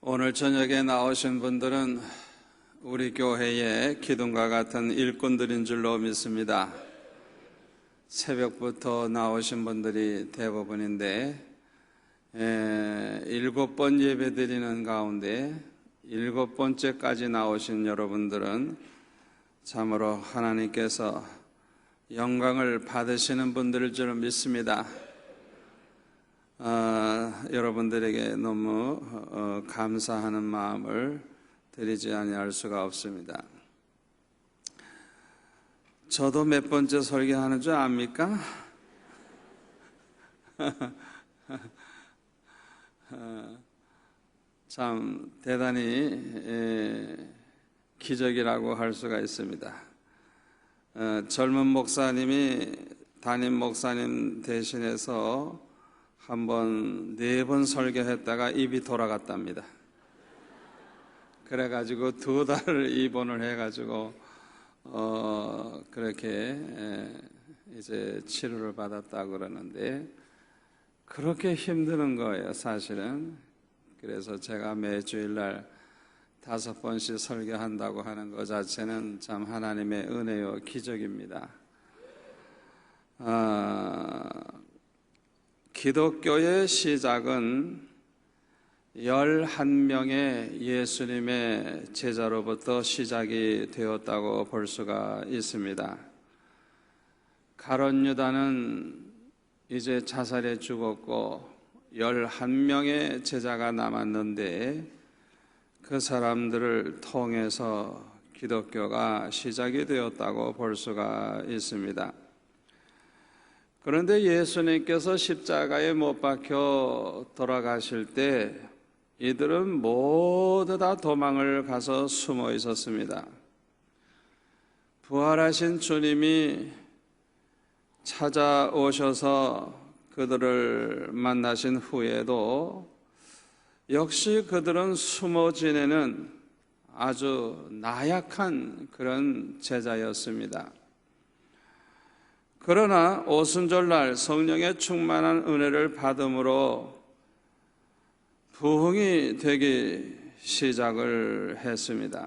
오늘 저녁에 나오신 분들은 우리 교회의 기둥과 같은 일꾼들인 줄로 믿습니다. 새벽부터 나오신 분들이 대부분인데 7번 예배 드리는 가운데 7번째까지 나오신 여러분들은 참으로 하나님께서 영광을 받으시는 분들일 줄 믿습니다. 여러분들에게 너무 감사하는 마음을 드리지 아니할 수가 없습니다. 저도 몇 번째 설교하는 줄 압니까? 참 대단히 기적이라고 할 수가 있습니다. 젊은 목사님이 담임 목사님 대신해서 한번 4번 설교했다가 입이 돌아갔답니다. 그래가지고 2달을 입원을 해가지고 그렇게 이제 치료를 받았다고 그러는데 그렇게 힘드는 거예요, 사실은. 그래서 제가 매주일날 5번씩 설교한다고 하는 것 자체는 참 하나님의 은혜요 기적입니다. 기독교의 시작은 11명의 예수님의 제자로부터 시작이 되었다고 볼 수가 있습니다. 가룟 유다는 이제 자살해 죽었고 11명의 제자가 남았는데 그 사람들을 통해서 기독교가 시작이 되었다고 볼 수가 있습니다. 그런데 예수님께서 십자가에 못 박혀 돌아가실 때 이들은 모두 다 도망을 가서 숨어 있었습니다. 부활하신 주님이 찾아오셔서 그들을 만나신 후에도 역시 그들은 숨어 지내는 아주 나약한 그런 제자였습니다. 그러나 오순절날 성령의 충만한 은혜를 받음으로 부흥이 되기 시작을 했습니다.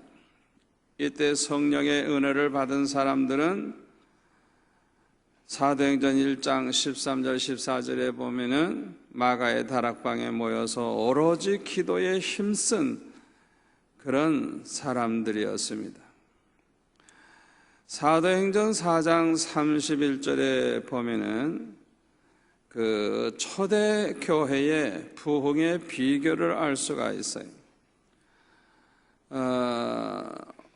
이때 성령의 은혜를 받은 사람들은 사도행전 1장 13절 14절에 보면은 마가의 다락방에 모여서 오로지 기도에 힘쓴 그런 사람들이었습니다. 사도행전 4장 31절에 보면은 그 초대 교회의 부흥의 비결을 알 수가 있어요.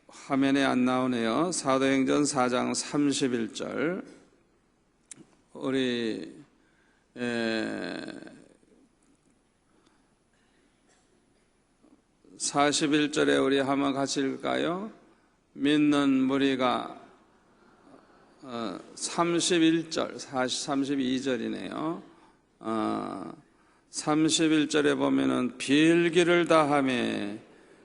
화면에 안 나오네요. 사도행전 4장 31절. 우리 41절에 우리 한번 같이 읽을까요? 믿는 무리가 31절, 32절이네요. 31절에 보면은 빌기를 다하며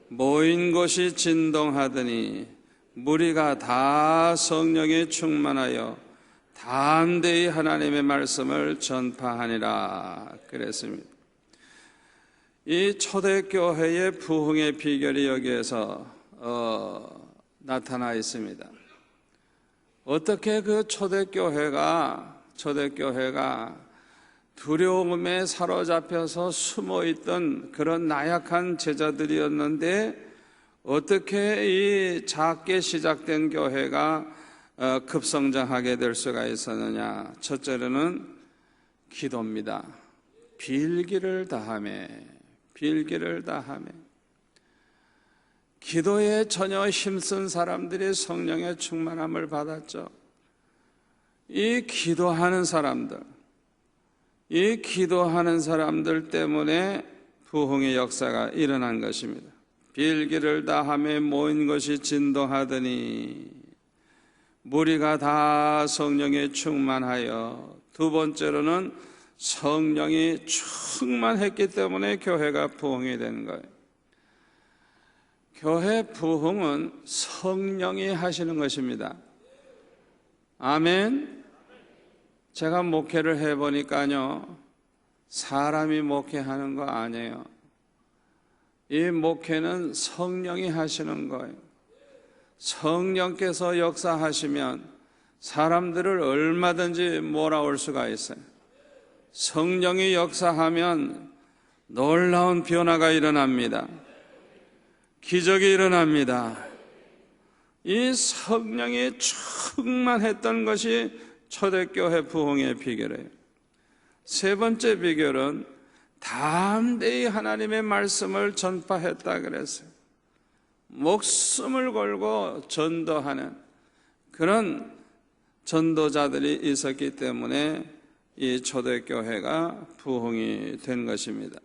모인 곳이 진동하더니 무리가 다 성령에 충만하여 담대히 하나님의 말씀을 전파하니라 그랬습니다. 이 초대교회의 부흥의 비결이 여기에서 나타나 있습니다. 어떻게 그 초대교회가 두려움에 사로잡혀서 숨어있던 그런 나약한 제자들이었는데 어떻게 이 작게 시작된 교회가 급성장하게 될 수가 있었느냐? 첫째로는 기도입니다. 빌기를 다하며 기도에 전혀 힘쓴 사람들이 성령의 충만함을 받았죠. 이 기도하는 사람들 때문에 부흥의 역사가 일어난 것입니다. 빌기를 다하며 모인 것이 진동하더니 무리가 다 성령에 충만하여, 두 번째로는 성령이 충만했기 때문에 교회가 부흥이 된 거예요. 교회 부흥은 성령이 하시는 것입니다. 아멘. 제가 목회를 해보니까요, 사람이 목회하는 거 아니에요. 이 목회는 성령이 하시는 거예요. 성령께서 역사하시면 사람들을 얼마든지 몰아올 수가 있어요. 성령이 역사하면 놀라운 변화가 일어납니다. 기적이 일어납니다. 이 성령이 충만했던 것이 초대교회 부흥의 비결이에요. 세 번째 비결은 담대히 하나님의 말씀을 전파했다 그랬어요. 목숨을 걸고 전도하는 그런 전도자들이 있었기 때문에 이 초대교회가 부흥이 된 것입니다.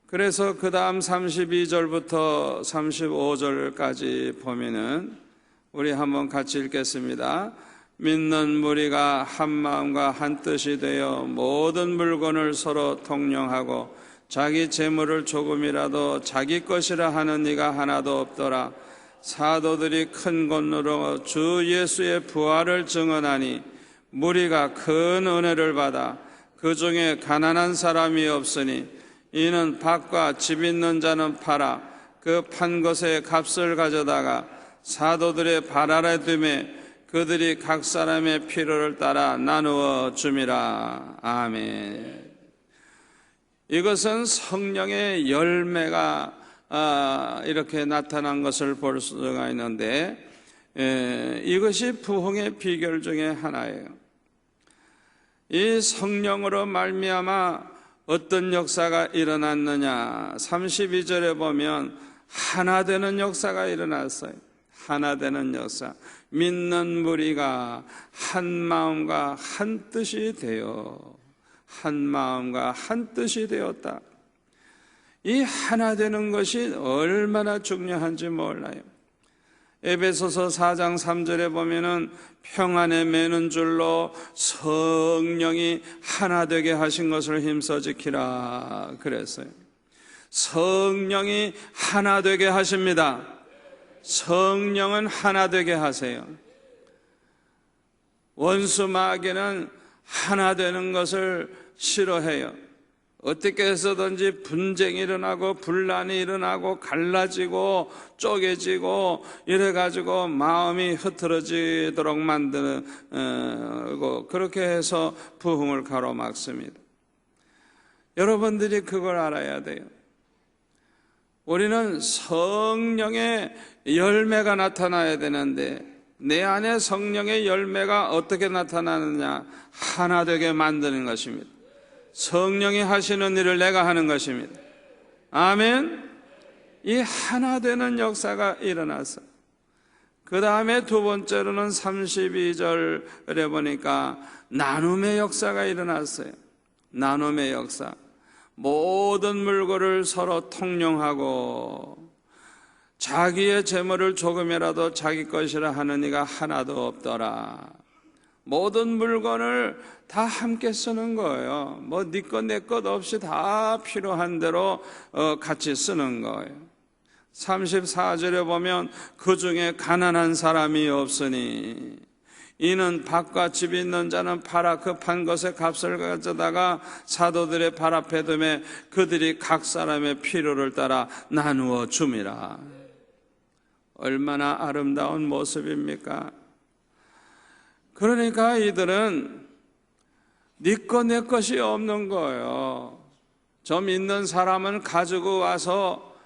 그래서 그 다음 32절부터 35절까지 보면은 우리 한번 같이 읽겠습니다. 믿는 무리가 한 마음과 한 뜻이 되어 모든 물건을 서로 통용하고 자기 재물을 조금이라도 자기 것이라 하는 이가 하나도 없더라. 사도들이 큰 권능으로 주 예수의 부활을 증언하니 무리가 큰 은혜를 받아 그 중에 가난한 사람이 없으니 이는 밭과 집 있는 자는 팔아 그 판 것의 값을 가져다가 사도들의 발 아래 두매 그들이 각 사람의 필요를 따라 나누어 줌이라. 아멘. 이것은 성령의 열매가 이렇게 나타난 것을 볼 수가 있는데 이것이 부흥의 비결 중에 하나예요. 이 성령으로 말미암아 어떤 역사가 일어났느냐, 32절에 보면 하나 되는 역사가 일어났어요. 하나 되는 역사. 믿는 무리가 한 마음과 한 뜻이 되어 한 마음과 한 뜻이 되었다. 이 하나 되는 것이 얼마나 중요한지 몰라요. 에베소서 4장 3절에 보면은 평안에 매는 줄로 성령이 하나 되게 하신 것을 힘써 지키라 그랬어요. 성령이 하나 되게 하십니다. 성령은 하나 되게 하세요. 원수 마귀는 하나 되는 것을 싫어해요. 어떻게 해서든지 분쟁이 일어나고 분란이 일어나고 갈라지고 쪼개지고 이래가지고 마음이 흐트러지도록 만드는 그렇게 해서 부흥을 가로막습니다. 여러분들이 그걸 알아야 돼요. 우리는 성령의 열매가 나타나야 되는데 내 안에 성령의 열매가 어떻게 나타나느냐, 하나 되게 만드는 것입니다. 성령이 하시는 일을 내가 하는 것입니다. 아멘. 이 하나 되는 역사가 일어났어. 그 다음에 두 번째로는 32절에 보니까 나눔의 역사가 일어났어요. 나눔의 역사. 모든 물건을 서로 통용하고 자기의 재물을 조금이라도 자기 것이라 하는 이가 하나도 없더라. 모든 물건을 다 함께 쓰는 거예요. 뭐 네 것 내 것 없이 다 필요한 대로 같이 쓰는 거예요. 34절에 보면 그 중에 가난한 사람이 없으니 이는 밭과 집 있는 자는 팔아 그 판 것의 값을 가져다가 사도들의 발 앞에 두매 그들이 각 사람의 필요를 따라 나누어 줌이라. 얼마나 아름다운 모습입니까? 그러니까 이들은 네 것 내 것이 없는 거예요. 좀 있는 사람은 가지고 와서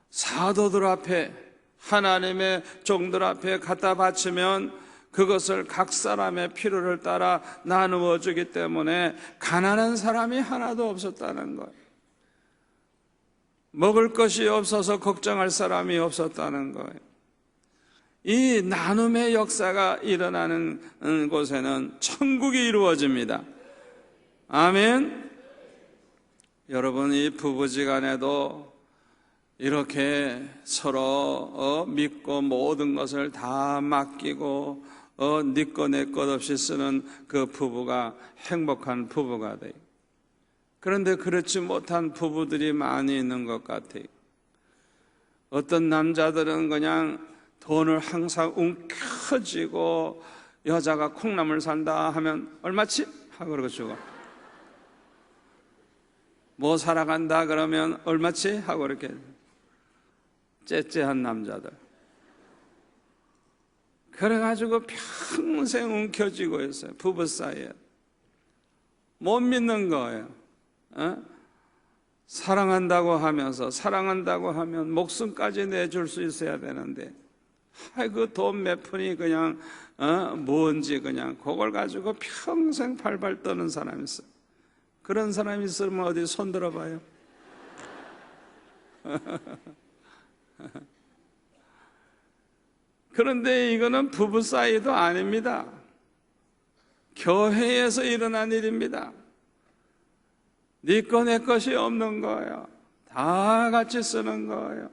사도들 앞에, 하나님의 종들 앞에 갖다 바치면 그것을 각 사람의 필요를 따라 나누어 주기 때문에 가난한 사람이 하나도 없었다는 거예요. 먹을 것이 없어서 걱정할 사람이 없었다는 거예요. 이 나눔의 역사가 일어나는 곳에는 천국이 이루어집니다. 아멘. 여러분, 이 부부지간에도 이렇게 서로 믿고 모든 것을 다 맡기고 네 것 내 것 없이 쓰는 그 부부가 행복한 부부가 돼요. 그런데 그렇지 못한 부부들이 많이 있는 것 같아요. 어떤 남자들은 그냥 돈을 항상 움켜쥐고 여자가 콩나물 산다 하면 얼마치? 하고 그러고 주고 뭐 사러 간다 그러면 얼마치? 하고 이렇게 째째한 남자들. 그래가지고 평생 움켜쥐고 있어요. 부부 사이에. 못 믿는 거예요. 사랑한다고 하면 목숨까지 내줄 수 있어야 되는데, 그 돈 몇 푼이 그냥 뭔지 그냥 그걸 가지고 평생 발발 떠는 사람이 있어요. 그런 사람이 있으면 어디 손 들어봐요. 그런데 이거는 부부 사이도 아닙니다. 교회에서 일어난 일입니다. 네 거 내 것이 없는 거예요. 다 같이 쓰는 거예요.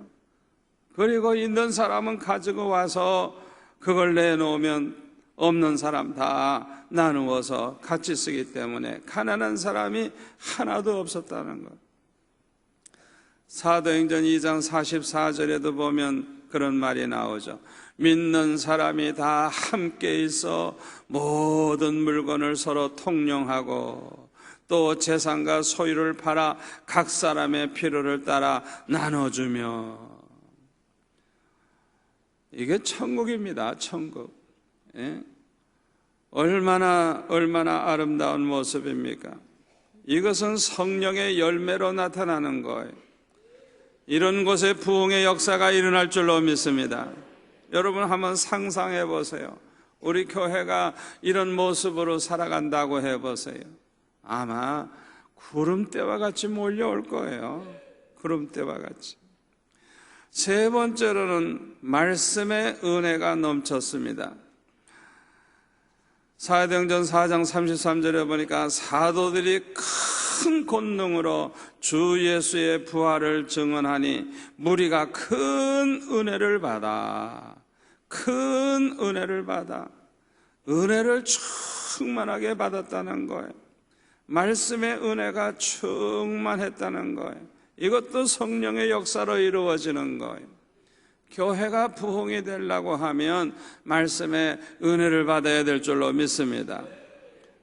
그리고 있는 사람은 가지고 와서 그걸 내놓으면 없는 사람 다 나누어서 같이 쓰기 때문에 가난한 사람이 하나도 없었다는 것. 사도행전 2장 44절에도 보면 그런 말이 나오죠. 믿는 사람이 다 함께 있어 모든 물건을 서로 통용하고 또 재산과 소유를 팔아 각 사람의 필요를 따라 나눠주며. 이게 천국입니다. 천국. 예? 얼마나 아름다운 모습입니까? 이것은 성령의 열매로 나타나는 거예요. 이런 곳에 부흥의 역사가 일어날 줄로 믿습니다. 여러분 한번 상상해 보세요. 우리 교회가 이런 모습으로 살아간다고 해보세요. 아마 구름대와 같이 몰려올 거예요. 구름대와 같이. 세 번째로는 말씀의 은혜가 넘쳤습니다. 사도행전 4장 33절에 보니까 사도들이 큰 권능으로 주 예수의 부활을 증언하니 무리가 큰 은혜를 받아 은혜를 충만하게 받았다는 거예요. 말씀의 은혜가 충만했다는 거예요. 이것도 성령의 역사로 이루어지는 거예요. 교회가 부흥이 되려고 하면 말씀의 은혜를 받아야 될 줄로 믿습니다.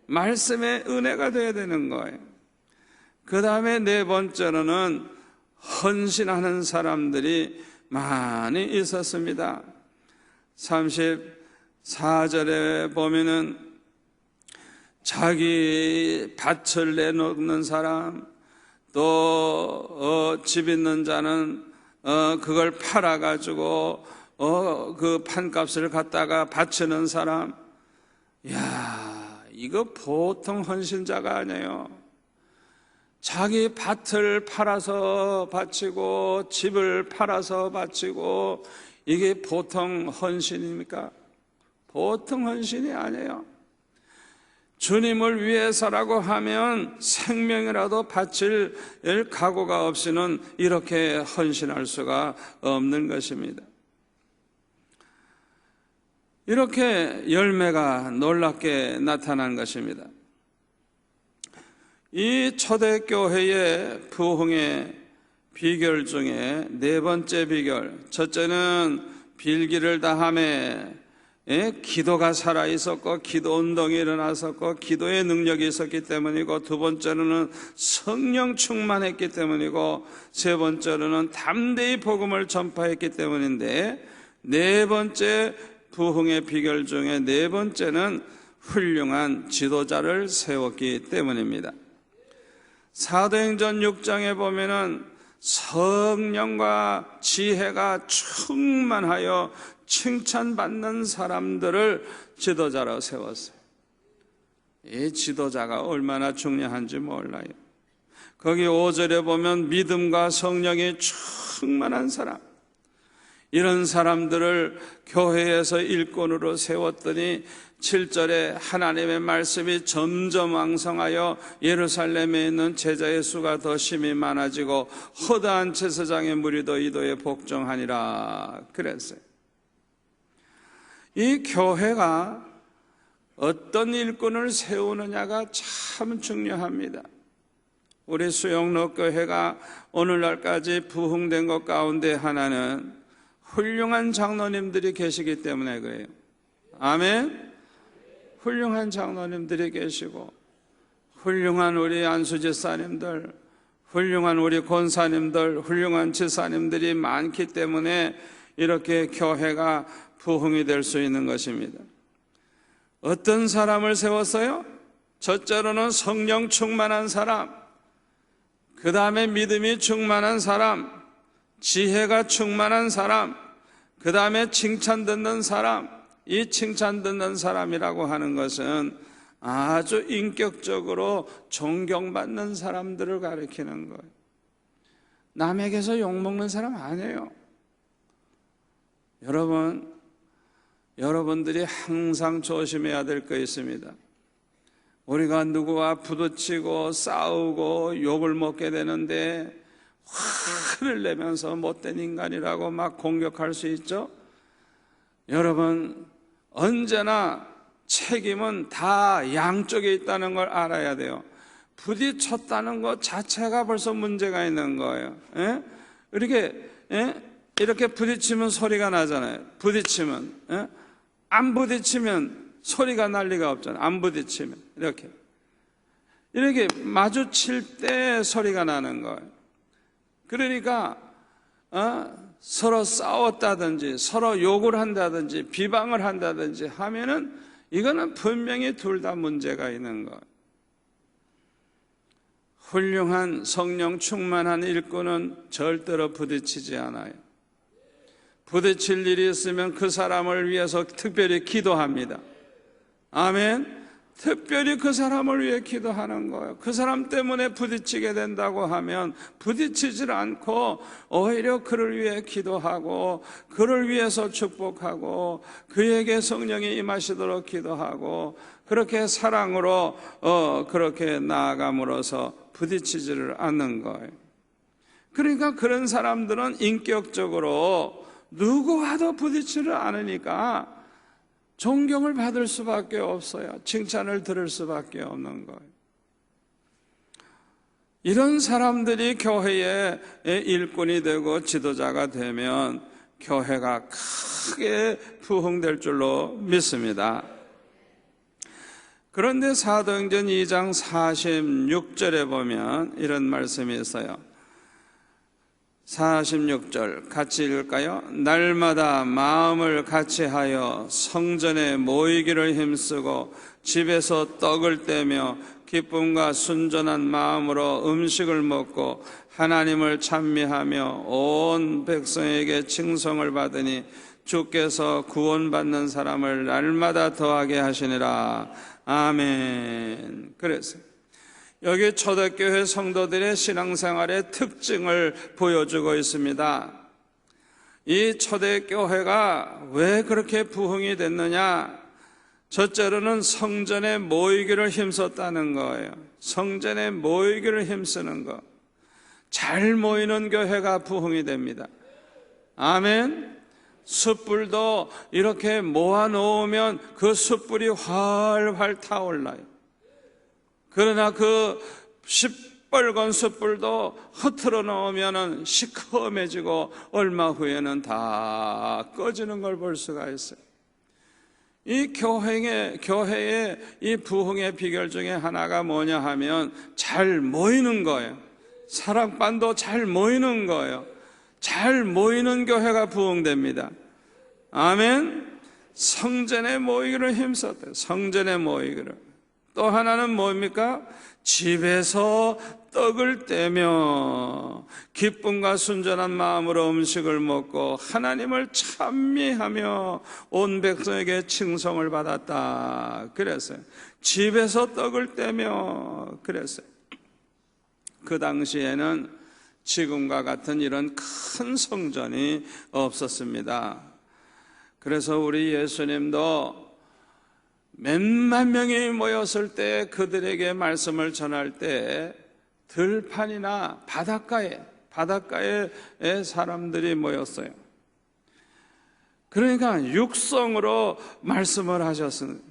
말씀의 은혜가 돼야 되는 거예요. 그 다음에 네 번째로는 헌신하는 사람들이 많이 있었습니다. 34절에 보면은 자기 밭을 내놓는 사람, 또 집 있는 자는 그걸 팔아가지고 그 판값을 갖다가 바치는 사람. 이야, 이거 보통 헌신자가 아니에요. 자기 밭을 팔아서 바치고 집을 팔아서 바치고, 이게 보통 헌신입니까? 보통 헌신이 아니에요. 주님을 위해서라고 하면 생명이라도 바칠 각오가 없이는 이렇게 헌신할 수가 없는 것입니다. 이렇게 열매가 놀랍게 나타난 것입니다. 이 초대교회의 부흥의 비결 중에 네 번째 비결, 첫째는 빌기를 다함에 기도가 살아있었고 기도 운동이 일어났었고 기도의 능력이 있었기 때문이고, 두 번째로는 성령 충만했기 때문이고, 세 번째로는 담대히 복음을 전파했기 때문인데, 네 번째 부흥의 비결 중에 네 번째는 훌륭한 지도자를 세웠기 때문입니다. 사도행전 6장에 보면은 성령과 지혜가 충만하여 칭찬받는 사람들을 지도자로 세웠어요. 이 지도자가 얼마나 중요한지 몰라요. 거기 5절에 보면 믿음과 성령이 충만한 사람, 이런 사람들을 교회에서 일꾼으로 세웠더니 7절에 하나님의 말씀이 점점 왕성하여 예루살렘에 있는 제자의 수가 더 심히 많아지고 허다한 제사장의 무리도 이도에 복종하니라 그랬어요. 이 교회가 어떤 일꾼을 세우느냐가 참 중요합니다. 우리 수영로 교회가 오늘날까지 부흥된 것 가운데 하나는 훌륭한 장로님들이 계시기 때문에 그래요. 아멘. 훌륭한 장로님들이 계시고, 훌륭한 우리 안수집사님들, 훌륭한 우리 권사님들, 훌륭한 지사님들이 많기 때문에 이렇게 교회가 부흥이 될 수 있는 것입니다. 어떤 사람을 세웠어요? 첫째로는 성령 충만한 사람, 그 다음에 믿음이 충만한 사람, 지혜가 충만한 사람, 그 다음에 칭찬 듣는 사람. 이 칭찬 듣는 사람이라고 하는 것은 아주 인격적으로 존경받는 사람들을 가리키는 거예요. 남에게서 욕먹는 사람 아니에요. 여러분들이 항상 조심해야 될 거 있습니다. 우리가 누구와 부딪히고 싸우고 욕을 먹게 되는데 화를 내면서 못된 인간이라고 막 공격할 수 있죠. 여러분, 언제나 책임은 다 양쪽에 있다는 걸 알아야 돼요. 부딪혔다는 것 자체가 벌써 문제가 있는 거예요. 이렇게 부딪히면 소리가 나잖아요. 부딪히면. 안 부딪히면 소리가 날 리가 없잖아요. 안 부딪히면. 이렇게 마주칠 때 소리가 나는 거예요. 그러니까 서로 싸웠다든지 서로 욕을 한다든지 비방을 한다든지 하면은 이거는 분명히 둘 다 문제가 있는 거예요. 훌륭한 성령 충만한 일꾼은 절대로 부딪히지 않아요. 부딪힐 일이 있으면 그 사람을 위해서 특별히 기도합니다. 아멘. 특별히 그 사람을 위해 기도하는 거예요. 그 사람 때문에 부딪히게 된다고 하면 부딪히질 않고 오히려 그를 위해 기도하고 그를 위해서 축복하고 그에게 성령이 임하시도록 기도하고 그렇게 사랑으로 그렇게 나아감으로써 부딪히지를 않는 거예요. 그러니까 그런 사람들은 인격적으로 누구와도 부딪히를 않으니까 존경을 받을 수밖에 없어요. 칭찬을 들을 수밖에 없는 거예요. 이런 사람들이 교회의 일꾼이 되고 지도자가 되면 교회가 크게 부흥될 줄로 믿습니다. 그런데 사도행전 2장 46절에 보면 이런 말씀이 있어요. 46절 같이 읽을까요? 날마다 마음을 같이하여 성전에 모이기를 힘쓰고 집에서 떡을 떼며 기쁨과 순전한 마음으로 음식을 먹고 하나님을 찬미하며 온 백성에게 칭송을 받으니 주께서 구원받는 사람을 날마다 더하게 하시니라. 아멘. 그래서 여기 초대교회 성도들의 신앙생활의 특징을 보여주고 있습니다. 이 초대교회가 왜 그렇게 부흥이 됐느냐? 첫째로는 성전에 모이기를 힘썼다는 거예요. 성전에 모이기를 힘쓰는 것. 잘 모이는 교회가 부흥이 됩니다. 아멘. 숯불도 이렇게 모아놓으면 그 숯불이 활활 타올라요. 그러나 그 시뻘건 숯불도 흐트러 놓으면 시커매지고 얼마 후에는 다 꺼지는 걸 볼 수가 있어요. 이 교회의 이 부흥의 비결 중에 하나가 뭐냐 하면 잘 모이는 거예요. 사랑반도 잘 모이는 거예요. 잘 모이는 교회가 부흥됩니다. 아멘. 성전에 모이기를 힘썼대요. 성전에 모이기를. 또 하나는 뭡니까? 집에서 떡을 떼며 기쁨과 순전한 마음으로 음식을 먹고 하나님을 찬미하며 온 백성에게 칭송을 받았다. 그랬어요. 집에서 떡을 떼며 그랬어요. 그 당시에는 지금과 같은 이런 큰 성전이 없었습니다. 그래서 우리 예수님도 몇만 명이 모였을 때 그들에게 말씀을 전할 때 들판이나 바닷가에 사람들이 모였어요. 그러니까 육성으로 말씀을 하셨습니다.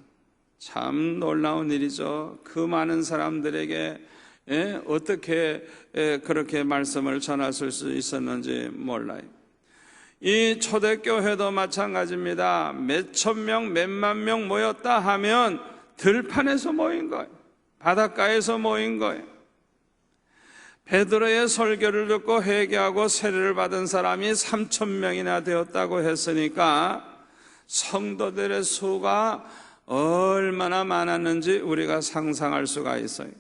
참 놀라운 일이죠. 그 많은 사람들에게 어떻게 그렇게 말씀을 전하실 수 있었는지 몰라요. 이 초대교회도 마찬가지입니다. 몇천 명, 몇만 명 모였다 하면 들판에서 모인 거예요. 바닷가에서 모인 거예요. 베드로의 설교를 듣고 회개하고 세례를 받은 사람이 3,000명이나 되었다고 했으니까 성도들의 수가 얼마나 많았는지 우리가 상상할 수가 있어요.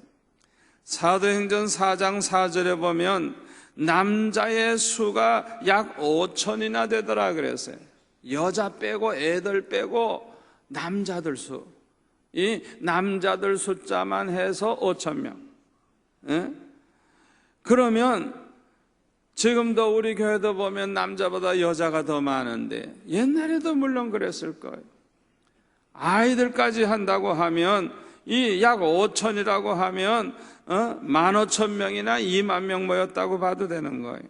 사도행전 4장 4절에 보면 남자의 수가 약 5,000이나 되더라 그랬어요. 여자 빼고 애들 빼고 남자들 수, 이 남자들 숫자만 해서 5,000명. 그러면 지금도 우리 교회도 보면 남자보다 여자가 더 많은데 옛날에도 물론 그랬을 거예요. 아이들까지 한다고 하면 이 약 5,000이라고 하면 15,000명이나 2만 모였다고 봐도 되는 거예요.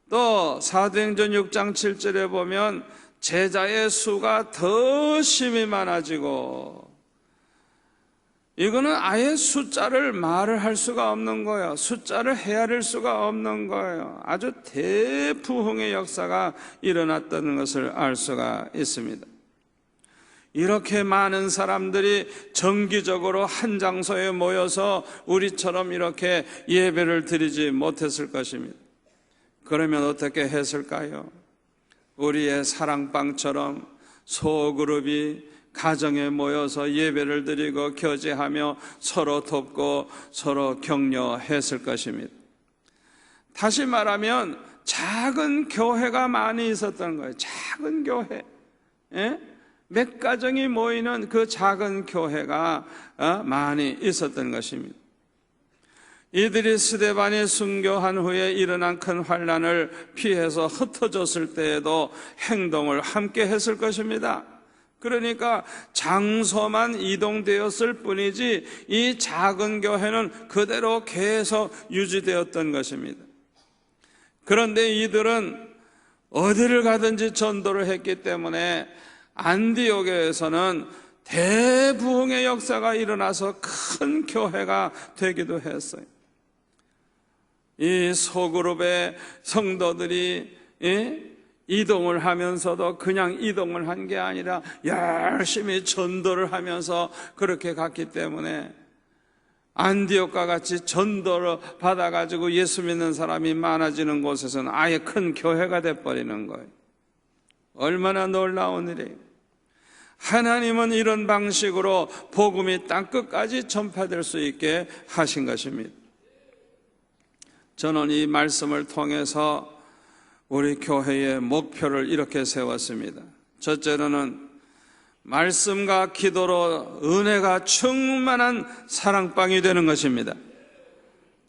또 사도행전 6장 7절에 보면 제자의 수가 더 심히 많아지고, 이거는 아예 숫자를 말을 할 수가 없는 거예요. 숫자를 헤아릴 수가 없는 거예요. 아주 대부흥의 역사가 일어났다는 것을 알 수가 있습니다. 이렇게 많은 사람들이 정기적으로 한 장소에 모여서 우리처럼 이렇게 예배를 드리지 못했을 것입니다. 그러면 어떻게 했을까요? 우리의 사랑방처럼 소그룹이 가정에 모여서 예배를 드리고 교제하며 서로 돕고 서로 격려했을 것입니다. 다시 말하면 작은 교회가 많이 있었던 거예요. 작은 교회, 몇 가정이 모이는 그 작은 교회가 많이 있었던 것입니다. 이들이 스데반이 순교한 후에 일어난 큰 환난을 피해서 흩어졌을 때에도 행동을 함께 했을 것입니다. 그러니까 장소만 이동되었을 뿐이지 이 작은 교회는 그대로 계속 유지되었던 것입니다. 그런데 이들은 어디를 가든지 전도를 했기 때문에 안디옥에서는 대부흥의 역사가 일어나서 큰 교회가 되기도 했어요. 이 소그룹의 성도들이 이동을 하면서도 그냥 이동을 한 게 아니라 열심히 전도를 하면서 그렇게 갔기 때문에 안디옥과 같이 전도를 받아가지고 예수 믿는 사람이 많아지는 곳에서는 아예 큰 교회가 돼버리는 거예요. 얼마나 놀라운 일이에요. 하나님은 이런 방식으로 복음이 땅끝까지 전파될 수 있게 하신 것입니다. 저는 이 말씀을 통해서 우리 교회의 목표를 이렇게 세웠습니다. 첫째로는 말씀과 기도로 은혜가 충만한 사랑방이 되는 것입니다.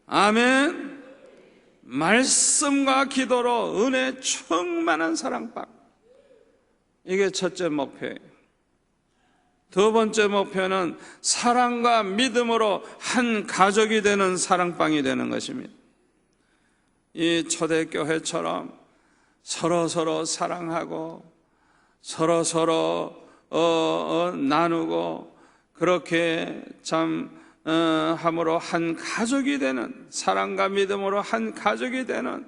아멘. 말씀과 기도로 은혜 충만한 사랑방, 이게 첫째 목표예요. 두 번째 목표는 사랑과 믿음으로 한 가족이 되는 사랑방이 되는 것입니다. 이 초대교회처럼 서로 사랑하고 서로 나누고 그렇게 참 함으로 한 가족이 되는, 사랑과 믿음으로 한 가족이 되는,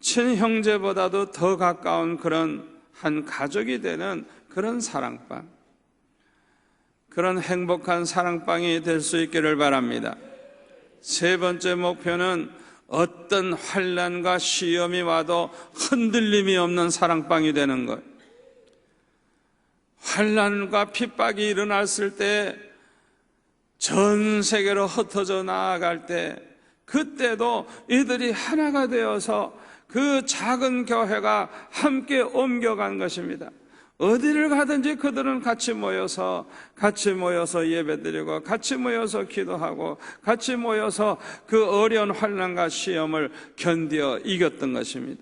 친형제보다도 더 가까운 그런 한 가족이 되는 그런 사랑방, 그런 행복한 사랑방이 될 수 있기를 바랍니다. 세 번째 목표는 어떤 환난과 시험이 와도 흔들림이 없는 사랑방이 되는 것. 환난과 핍박이 일어났을 때, 전 세계로 흩어져 나아갈 때, 그때도 이들이 하나가 되어서 그 작은 교회가 함께 옮겨간 것입니다. 어디를 가든지 그들은 같이 모여서 예배드리고 같이 모여서 기도하고 같이 모여서 그 어려운 환난과 시험을 견디어 이겼던 것입니다.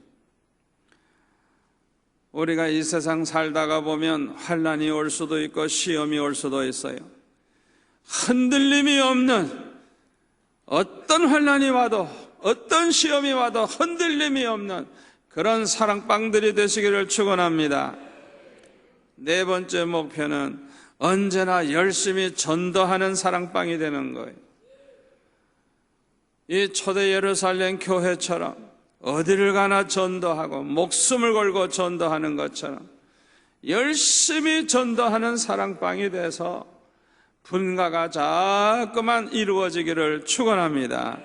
우리가 이 세상 살다가 보면 환난이 올 수도 있고 시험이 올 수도 있어요. 흔들림이 없는, 어떤 환난이 와도 어떤 시험이 와도 흔들림이 없는 그런 사랑방들이 되시기를 축원합니다. 네 번째 목표는 언제나 열심히 전도하는 사랑방이 되는 거예요. 이 초대 예루살렘 교회처럼 어디를 가나 전도하고 목숨을 걸고 전도하는 것처럼 열심히 전도하는 사랑방이 돼서 분가가 자꾸만 이루어지기를 축원합니다.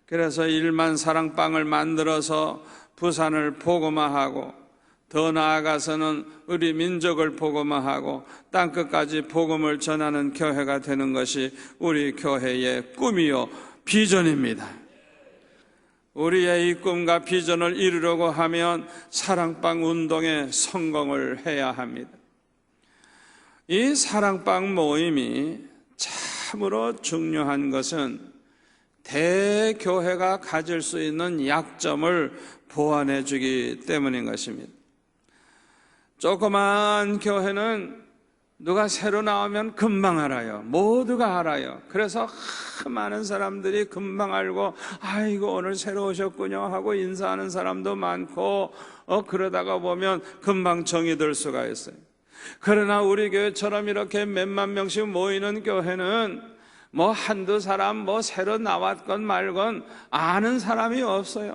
그래서 1만 사랑방을 만들어서 부산을 복음화하고 더 나아가서는 우리 민족을 복음화하고 땅끝까지 복음을 전하는 교회가 되는 것이 우리 교회의 꿈이요 비전입니다. 우리의 이 꿈과 비전을 이루려고 하면 사랑방 운동에 성공을 해야 합니다. 이 사랑방 모임이 참으로 중요한 것은 대교회가 가질 수 있는 약점을 보완해 주기 때문인 것입니다. 조그만 교회는 누가 새로 나오면 금방 알아요. 모두가 알아요. 그래서 많은 사람들이 금방 알고 아이고 오늘 새로 오셨군요 하고 인사하는 사람도 많고 그러다가 보면 금방 정이 들 수가 있어요. 그러나 우리 교회처럼 이렇게 몇만 명씩 모이는 교회는 뭐 한두 사람 뭐 새로 나왔건 말건 아는 사람이 없어요.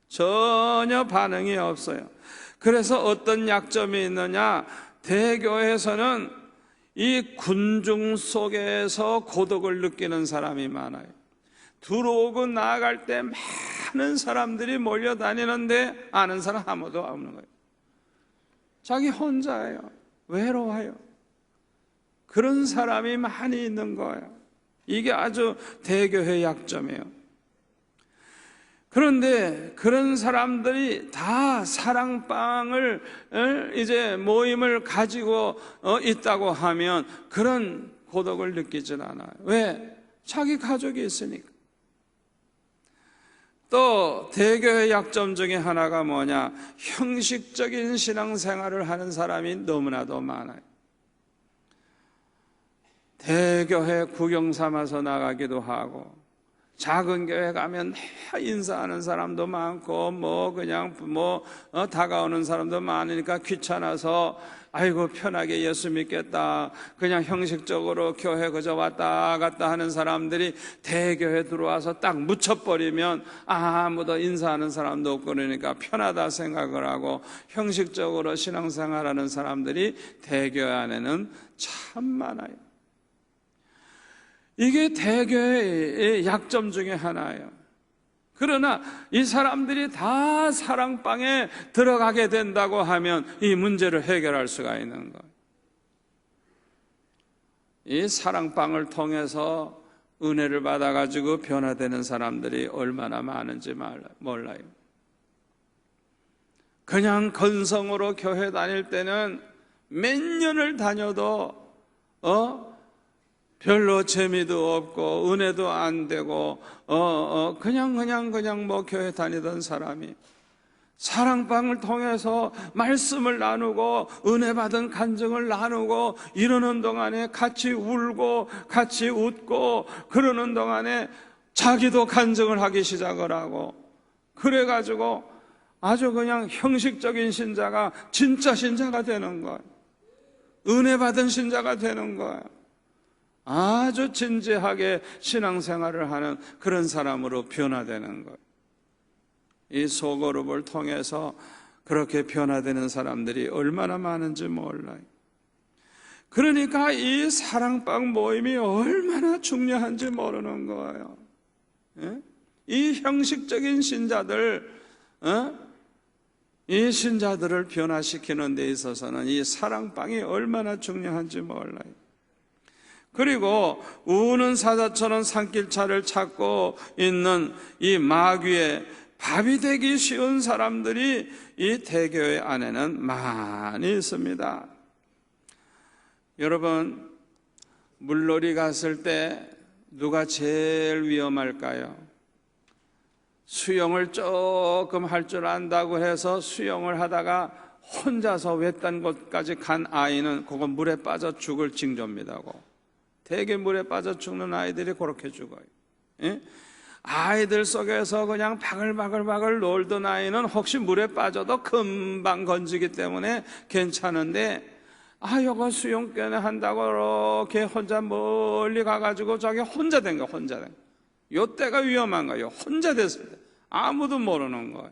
전혀 반응이 없어요. 그래서 어떤 약점이 있느냐? 대교회에서는 이 군중 속에서 고독을 느끼는 사람이 많아요. 들어오고 나아갈 때 많은 사람들이 몰려다니는데 아는 사람 아무도 없는 거예요. 자기 혼자예요. 외로워요. 그런 사람이 많이 있는 거예요. 이게 아주 대교회의 약점이에요. 그런데 그런 사람들이 다 사랑방을 이제 모임을 가지고 있다고 하면 그런 고독을 느끼질 않아요. 왜? 자기 가족이 있으니까. 또 대교의 약점 중에 하나가 뭐냐? 형식적인 신앙생활을 하는 사람이 너무나도 많아요. 대교회 구경 삼아서 나가기도 하고 작은 교회 가면 인사하는 사람도 많고 다가오는 사람도 많으니까 귀찮아서 아이고 편하게 예수 믿겠다 그냥 형식적으로 교회 그저 왔다 갔다 하는 사람들이 대교회 들어와서 딱 묻혀버리면 아무도 인사하는 사람도 없고 그러니까 편하다 생각을 하고 형식적으로 신앙생활하는 사람들이 대교회 안에는 참 많아요. 이게 대교회의 약점 중에 하나예요. 그러나 이 사람들이 다 사랑방에 들어가게 된다고 하면 이 문제를 해결할 수가 있는 거예요. 이 사랑방을 통해서 은혜를 받아가지고 변화되는 사람들이 얼마나 많은지 몰라요. 그냥 건성으로 교회 다닐 때는 몇 년을 다녀도 별로 재미도 없고 은혜도 안 되고 그냥 뭐 교회 다니던 사람이 사랑방을 통해서 말씀을 나누고 은혜 받은 간증을 나누고 이러는 동안에 같이 울고 같이 웃고 그러는 동안에 자기도 간증을 하기 시작을 하고 그래가지고 아주 그냥 형식적인 신자가 진짜 신자가 되는 거예요. 은혜 받은 신자가 되는 거예요. 아주 진지하게 신앙생활을 하는 그런 사람으로 변화되는 거예요. 이 소그룹을 통해서 그렇게 변화되는 사람들이 얼마나 많은지 몰라요. 그러니까 이 사랑방 모임이 얼마나 중요한지 모르는 거예요. 이 형식적인 신자들, 이 신자들을 변화시키는 데 있어서는 이 사랑방이 얼마나 중요한지 몰라요. 그리고 우는 사자처럼 산길차를 찾고 있는 이 마귀의 밥이 되기 쉬운 사람들이 이 대교회 안에는 많이 있습니다. 여러분, 물놀이 갔을 때 누가 제일 위험할까요? 수영을 조금 할 줄 안다고 해서 수영을 하다가 혼자서 외딴 곳까지 간 아이는 그건 물에 빠져 죽을 징조입니다. 대개 물에 빠져 죽는 아이들이 그렇게 죽어요. 아이들 속에서 그냥 바글바글 놀던 아이는 혹시 물에 빠져도 금방 건지기 때문에 괜찮은데 요거 수영권에 한다고 이렇게 혼자 멀리 가가지고 저기 혼자 된 거예요. 혼자 된 거. 요때가 위험한 거예요. 혼자 됐을 때 아무도 모르는 거예요.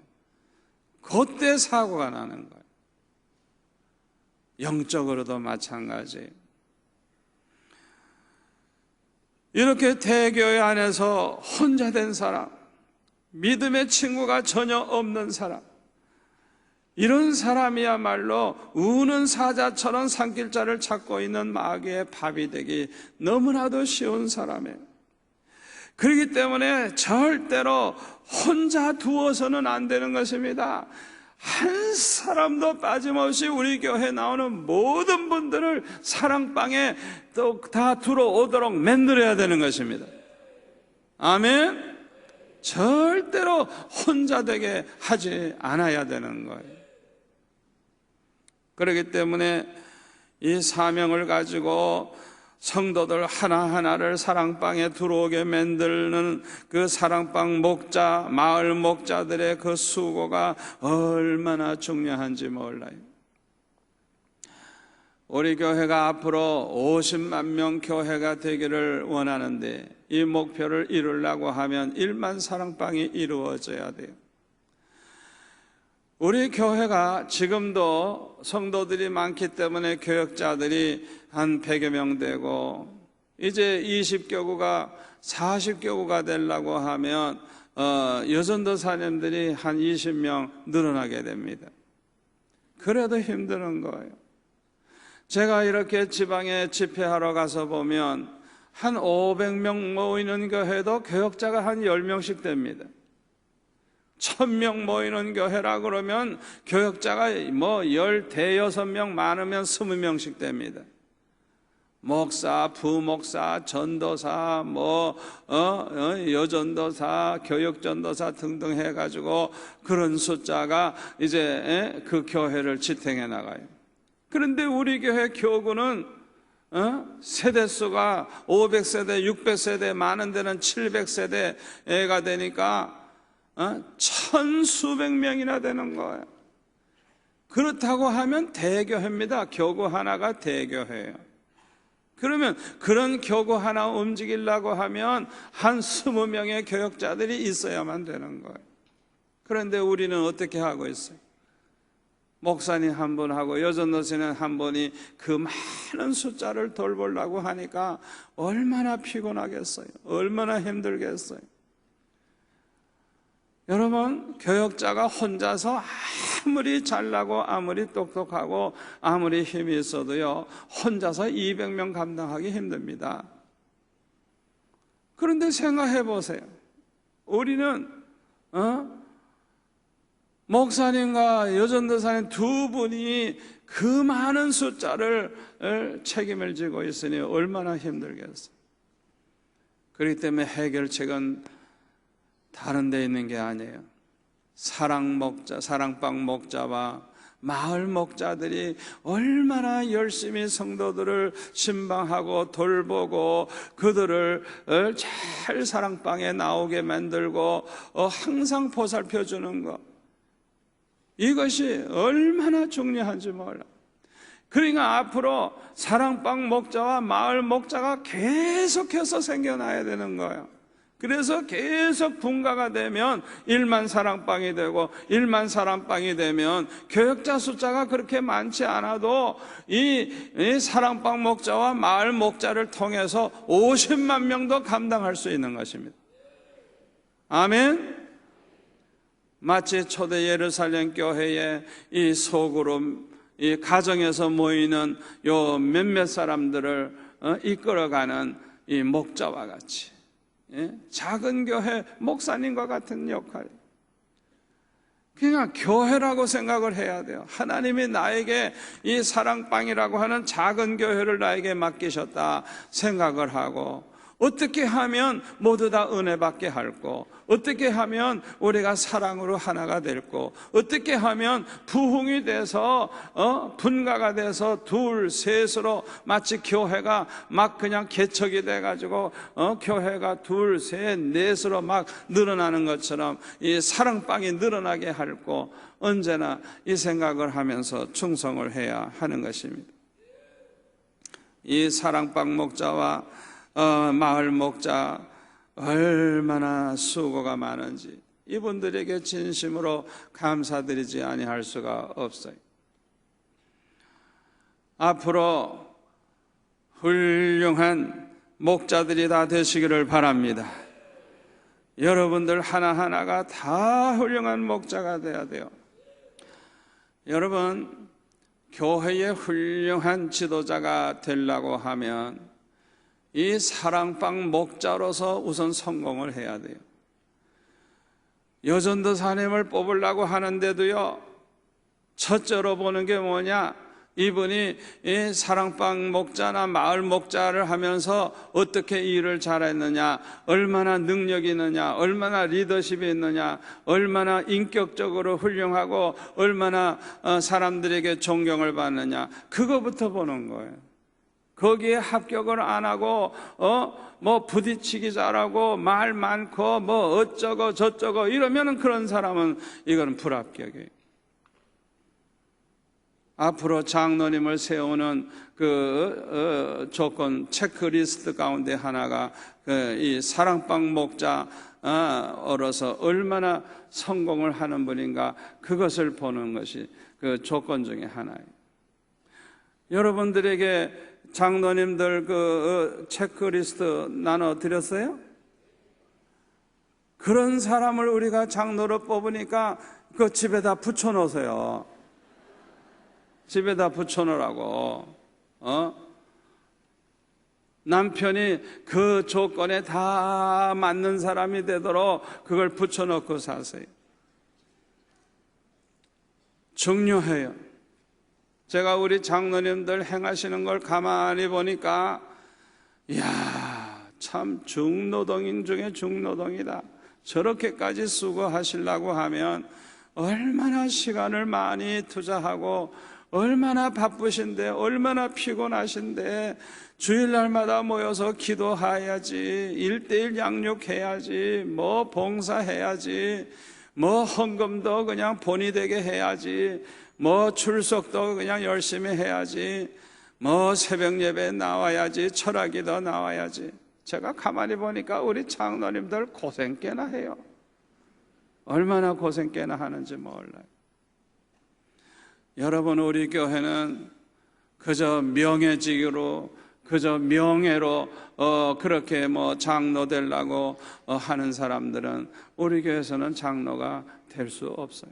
그때 사고가 나는 거예요. 영적으로도 마찬가지예요. 이렇게 대교회 안에서 혼자 된 사람, 믿음의 친구가 전혀 없는 사람, 이런 사람이야말로 우는 사자처럼 산길자를 찾고 있는 마귀의 밥이 되기 너무나도 쉬운 사람이에요. 그렇기 때문에 절대로 혼자 두어서는 안 되는 것입니다. 한 사람도 빠짐없이 우리 교회에 나오는 모든 분들을 사랑방에 또 다 들어오도록 만들어야 되는 것입니다. 아멘. 절대로 혼자 되게 하지 않아야 되는 거예요. 그렇기 때문에 이 사명을 가지고 성도들 하나하나를 사랑방에 들어오게 만드는 그 사랑방 목자, 마을 목자들의 그 수고가 얼마나 중요한지 몰라요. 우리 교회가 앞으로 50만 명 교회가 되기를 원하는데 이 목표를 이루려고 하면 1만 사랑방이 이루어져야 돼요. 우리 교회가 지금도 성도들이 많기 때문에 교역자들이 한 100여 명 되고 이제 20교구가 40교구가 되려고 하면 여전도사님들이 한 20명 늘어나게 됩니다. 그래도 힘드는 거예요. 제가 이렇게 지방에 집회하러 가서 보면 한 500명 모이는 교회도 교역자가 한 10명씩 됩니다. 1000명 모이는 교회라 그러면 교역자가 뭐 15명 많으면 20명씩 됩니다. 목사, 부목사, 전도사, 여전도사, 교역전도사 등등 해가지고 그런 숫자가 이제 그 교회를 지탱해 나가요. 그런데 우리 교회 교구는 세대수가 500세대, 600세대, 많은 데는 700세대가 되니까 천수백 명이나 되는 거예요. 그렇다고 하면 대교회입니다. 교구 하나가 대교회예요. 그러면 그런 교구 하나 움직이려고 하면 한 20명의 교역자들이 있어야만 되는 거예요. 그런데 우리는 어떻게 하고 있어요? 목사님 한 분하고 여전도사님 한 분이 그 많은 숫자를 돌보려고 하니까 얼마나 피곤하겠어요? 얼마나 힘들겠어요? 여러분, 교역자가 혼자서 아무리 잘나고 아무리 똑똑하고 아무리 힘이 있어도요, 혼자서 200명 감당하기 힘듭니다. 그런데 생각해 보세요. 우리는 목사님과 여전도사님 두 분이 그 많은 숫자를 책임을 지고 있으니 얼마나 힘들겠어요. 그렇기 때문에 해결책은 다른 데 있는 게 아니에요. 사랑방 목자와 마을 목자들이 얼마나 열심히 성도들을 신방하고 돌보고 그들을 잘 사랑방에 나오게 만들고 항상 보살펴 주는 것, 이것이 얼마나 중요한지 몰라. 그러니까 앞으로 사랑방 목자와 마을 목자가 계속해서 생겨나야 되는 거예요. 그래서 계속 분가가 되면 1만 사랑방이 되고 1만 사랑방이 되면 교역자 숫자가 그렇게 많지 않아도 이 사랑방 목자와 마을 목자를 통해서 50만 명도 감당할 수 있는 것입니다. 아멘. 마치 초대 예루살렘 교회의 이 소그룹, 이 가정에서 모이는 요 몇몇 사람들을 이끌어가는 이 목자와 같이, 작은 교회 목사님과 같은 역할. 그냥 교회라고 생각을 해야 돼요. 하나님이 나에게 이 사랑방이라고 하는 작은 교회를 나에게 맡기셨다 생각을 하고, 어떻게 하면 모두 다 은혜 받게 할고, 어떻게 하면 우리가 사랑으로 하나가 될고, 어떻게 하면 부흥이 돼서 분가가 돼서 둘, 셋으로 마치 교회가 막 그냥 개척이 돼가지고 교회가 둘, 셋, 넷으로 막 늘어나는 것처럼 이 사랑방이 늘어나게 할고, 언제나 이 생각을 하면서 충성을 해야 하는 것입니다. 이 사랑방 목자와 마을 목자 얼마나 수고가 많은지 이분들에게 진심으로 감사드리지 아니할 수가 없어요. 앞으로 훌륭한 목자들이 다 되시기를 바랍니다. 여러분들 하나하나가 다 훌륭한 목자가 되어야 돼요. 여러분, 교회의 훌륭한 지도자가 되려고 하면 이 사랑방 목자로서 우선 성공을 해야 돼요. 여전도사님을 뽑으려고 하는데도요, 첫째로 보는 게 뭐냐? 이분이 이 사랑방 목자나 마을 목자를 하면서 어떻게 일을 잘했느냐, 얼마나 능력이 있느냐, 얼마나 리더십이 있느냐, 얼마나 인격적으로 훌륭하고 얼마나 사람들에게 존경을 받느냐, 그거부터 보는 거예요. 거기에 합격을 안 하고 뭐 부딪히기 잘하고 말 많고 뭐 어쩌고 저쩌고 이러면은 그런 사람은 이거는 불합격이에요. 앞으로 장로님을 세우는 그 조건 체크리스트 가운데 하나가 이 사랑방 목자로서 얼마나 성공을 하는 분인가, 그것을 보는 것이 그 조건 중에 하나예요. 여러분들에게 장로님들 그 체크리스트 나눠 드렸어요? 그런 사람을 우리가 장로로 뽑으니까 그 집에다 붙여놓으세요. 집에다 붙여놓으라고. 남편이 그 조건에 다 맞는 사람이 되도록 그걸 붙여놓고 사세요. 중요해요. 제가 우리 장로님들 행하시는 걸 가만히 보니까, 이야, 참 중노동인 중에 중노동이다. 저렇게까지 수고하시려고 하면 얼마나 시간을 많이 투자하고 얼마나 바쁘신데, 얼마나 피곤하신데, 주일날마다 모여서 기도해야지, 1:1 양육해야지, 뭐 봉사해야지, 뭐 헌금도 그냥 본의 되게 해야지, 뭐 출석도 그냥 열심히 해야지, 뭐 새벽 예배에 나와야지, 철학기도 나와야지. 제가 가만히 보니까 우리 장로님들 고생 꽤나 해요. 얼마나 고생 꽤나 하는지 몰라요. 여러분, 우리 교회는 그저 명예직으로, 그저 명예로 그렇게 뭐 장로 되려고 하는 사람들은 우리 교회에서는 장로가 될 수 없어요.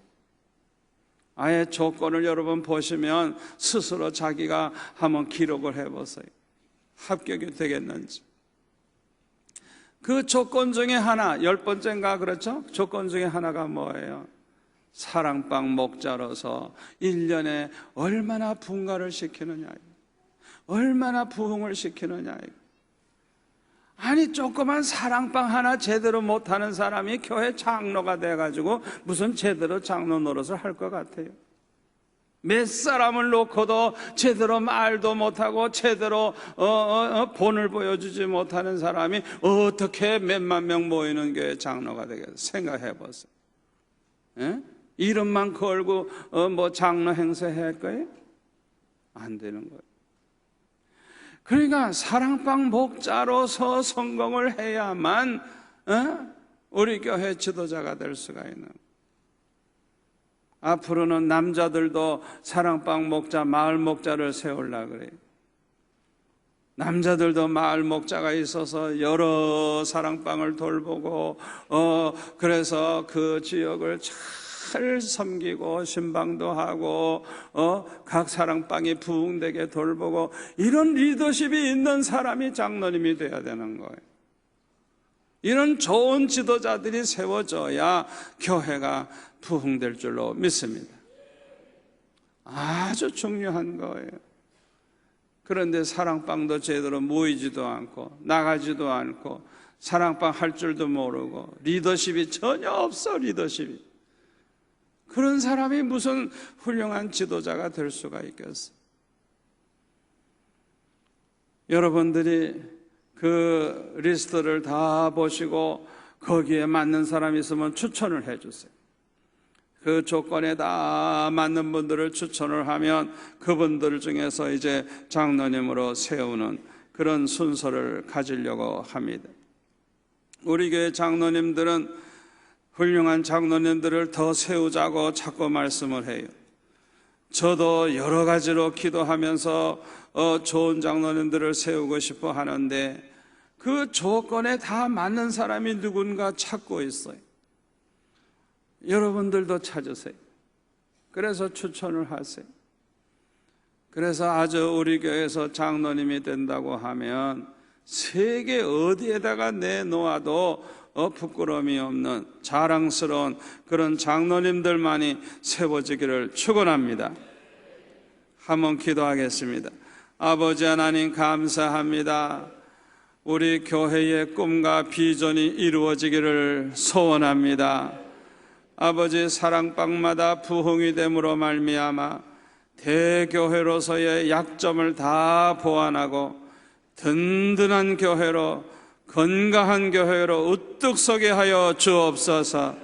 아예 조건을 여러분 보시면 스스로 자기가 한번 기록을 해보세요. 합격이 되겠는지. 그 조건 중에 하나, 10번째인가 그렇죠? 조건 중에 하나가 뭐예요? 사랑방 목자로서 1년에 얼마나 분가를 시키느냐, 얼마나 부흥을 시키느냐. 아니, 조그만 사랑방 하나 제대로 못하는 사람이 교회 장로가 돼가지고 무슨 제대로 장로 노릇을 할 것 같아요? 몇 사람을 놓고도 제대로 말도 못하고 제대로 본을 보여주지 못하는 사람이 어떻게 몇만 명 모이는 교회 장로가 되겠어요? 생각해 보세요. 예? 이름만 걸고 뭐 장로 행세해야 할 거예요? 안 되는 거예요. 그러니까 사랑방 목자로서 성공을 해야만 우리 교회 지도자가 될 수가 있는 거예요. 앞으로는 남자들도 사랑방 목자, 마을 목자를 세우려고 그래요. 남자들도 마을 목자가 있어서 여러 사랑방을 돌보고 그래서 그 지역을 잘 섬기고 신방도 하고 각 사랑방이 부흥되게 돌보고, 이런 리더십이 있는 사람이 장로님이 돼야 되는 거예요. 이런 좋은 지도자들이 세워져야 교회가 부흥될 줄로 믿습니다. 아주 중요한 거예요. 그런데 사랑방도 제대로 모이지도 않고 나가지도 않고 사랑방 할 줄도 모르고 리더십이 전혀 없어. 리더십이. 그런 사람이 무슨 훌륭한 지도자가 될 수가 있겠어? 여러분들이 그 리스트를 다 보시고 거기에 맞는 사람이 있으면 추천을 해 주세요. 그 조건에 다 맞는 분들을 추천을 하면 그분들 중에서 이제 장로님으로 세우는 그런 순서를 가지려고 합니다. 우리 교회 장로님들은 훌륭한 장로님들을 더 세우자고 자꾸 말씀을 해요. 저도 여러 가지로 기도하면서 좋은 장로님들을 세우고 싶어 하는데 그 조건에 다 맞는 사람이 누군가 찾고 있어요. 여러분들도 찾으세요. 그래서 추천을 하세요. 그래서 아주 우리 교회에서 장로님이 된다고 하면 세계 어디에다가 내놓아도 부끄러움이 없는 자랑스러운 그런 장로님들만이 세워지기를 축원합니다. 한번 기도하겠습니다. 아버지 하나님 감사합니다. 우리 교회의 꿈과 비전이 이루어지기를 소원합니다. 아버지 사랑방마다 부흥이 됨으로 말미암아 대교회로서의 약점을 다 보완하고 든든한 교회로, 건강한 교회로 우뚝 서게 하여 주옵소서.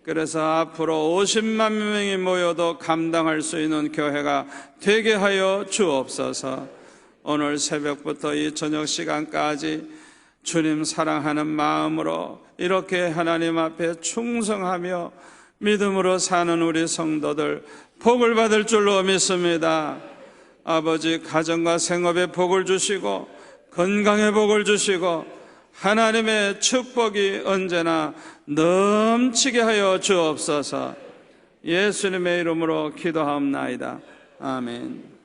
그래서 앞으로 50만 명이 모여도 감당할 수 있는 교회가 되게 하여 주옵소서. 오늘 새벽부터 이 저녁 시간까지 주님 사랑하는 마음으로 이렇게 하나님 앞에 충성하며 믿음으로 사는 우리 성도들 복을 받을 줄로 믿습니다. 아버지 가정과 생업에 복을 주시고 건강에 복을 주시고 하나님의 축복이 언제나 넘치게 하여 주옵소서. 예수님의 이름으로 기도하옵나이다. 아멘.